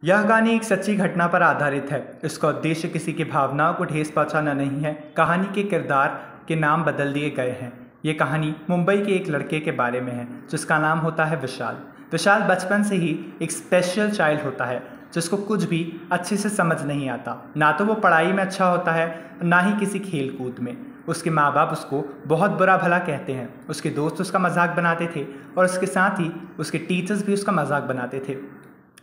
यह कहानी एक सच्ची घटना पर आधारित है। इसका उद्देश्य किसी की भावनाओं को ठेस पहुंचाना नहीं है। कहानी के किरदार के नाम बदल दिए गए हैं। ये कहानी मुंबई के एक लड़के के बारे में है जिसका नाम होता है विशाल। विशाल बचपन से ही एक स्पेशल चाइल्ड होता है जिसको कुछ भी अच्छे से समझ नहीं आता। ना तो वो पढ़ाई में अच्छा होता है, ना ही किसी खेल कूद में। उसके माँ बाप उसको बहुत बुरा भला कहते हैं। उसके दोस्त उसका मजाक बनाते थे और उसके साथ ही उसके टीचर्स भी उसका मजाक बनाते थे।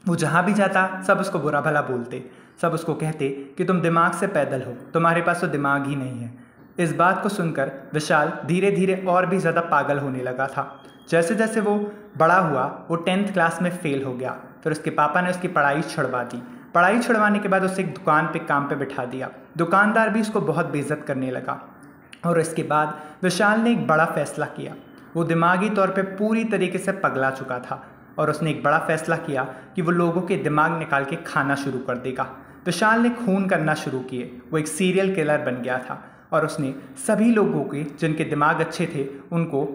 वो जहाँ भी जाता सब उसको बुरा भला बोलते। सब उसको कहते कि तुम दिमाग से पैदल हो, तुम्हारे पास तो दिमाग ही नहीं है। इस बात को सुनकर विशाल धीरे धीरे और भी ज़्यादा पागल होने लगा था। जैसे जैसे वो बड़ा हुआ वो 10th क्लास में फेल हो गया। फिर उसके पापा ने उसकी पढ़ाई छुड़वा दी। पढ़ाई छुड़वाने के बाद उसे एक दुकान पे काम पे बिठा दिया। दुकानदार भी उसको बहुत बेइज्जत करने लगा। और इसके बाद विशाल ने एक बड़ा फैसला किया। वो दिमागी तौर पे पूरी तरीके से पगला चुका था और उसने एक बड़ा फैसला किया कि वो लोगों के दिमाग निकाल के खाना शुरू कर देगा। विशाल ने खून करना शुरू किए। वो एक सीरियल किलर बन गया था और उसने सभी लोगों के जिनके दिमाग अच्छे थे उनको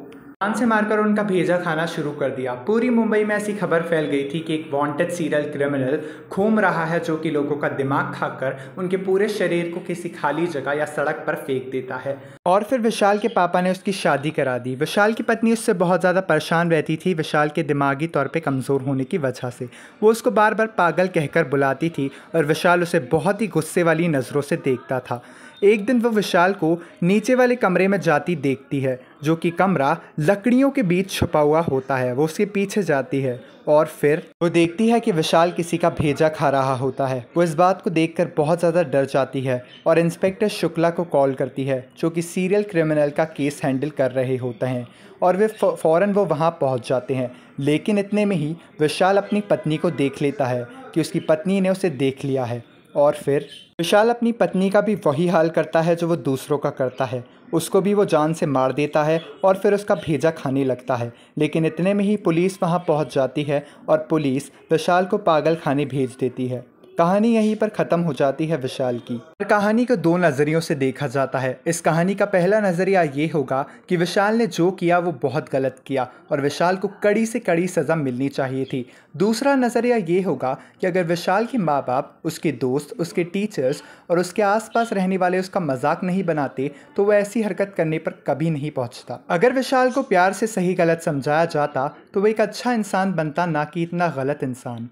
जान से मारकर उनका भेजा खाना शुरू कर दिया। पूरी मुंबई में ऐसी खबर फैल गई थी कि एक वांटेड सीरियल क्रिमिनल घूम रहा है जो कि लोगों का दिमाग खाकर उनके पूरे शरीर को किसी खाली जगह या सड़क पर फेंक देता है। और फिर विशाल के पापा ने उसकी शादी करा दी। विशाल की पत्नी उससे बहुत ज़्यादा परेशान रहती थी विशाल के दिमागी तौर पे कमज़ोर होने की वजह से। वो उसको बार बार पागल कहकर बुलाती थी और विशाल उसे बहुत ही गुस्से वाली नज़रों से देखता था। एक दिन वो विशाल को नीचे वाले कमरे में जाती देखती है जो कि कमरा लकड़ियों के बीच छुपा हुआ होता है। वो उसके पीछे जाती है और फिर वो देखती है कि विशाल किसी का भेजा खा रहा होता है। वो इस बात को देखकर बहुत ज़्यादा डर जाती है और इंस्पेक्टर शुक्ला को कॉल करती है जो कि सीरियल क्रिमिनल का केस हैंडल कर रहे होते हैं और वे फ़ौरन वो वहाँ पहुँच जाते हैं। लेकिन इतने में ही विशाल अपनी पत्नी को देख लेता है कि उसकी पत्नी ने उसे देख लिया है। और फिर विशाल अपनी पत्नी का भी वही हाल करता है जो वो दूसरों का करता है। उसको भी वो जान से मार देता है और फिर उसका भेजा खाने लगता है। लेकिन इतने में ही पुलिस वहाँ पहुँच जाती है और पुलिस विशाल को पागल खाने भेज देती है। कहानी यहीं पर ख़त्म हो जाती है विशाल की। कहानी को दो नज़रियों से देखा जाता है। इस कहानी का पहला नज़रिया ये होगा कि विशाल ने जो किया वो बहुत गलत किया और विशाल को कड़ी से कड़ी सज़ा मिलनी चाहिए थी। दूसरा नज़रिया ये होगा कि अगर विशाल के माँ बाप, उसके दोस्त, उसके टीचर्स और उसके आसपास रहने वाले उसका मजाक नहीं बनाते तो वह ऐसी हरकत करने पर कभी नहीं पहुँचता। अगर विशाल को प्यार से सही गलत समझाया जाता तो वह एक अच्छा इंसान बनता, ना कि इतना गलत इंसान।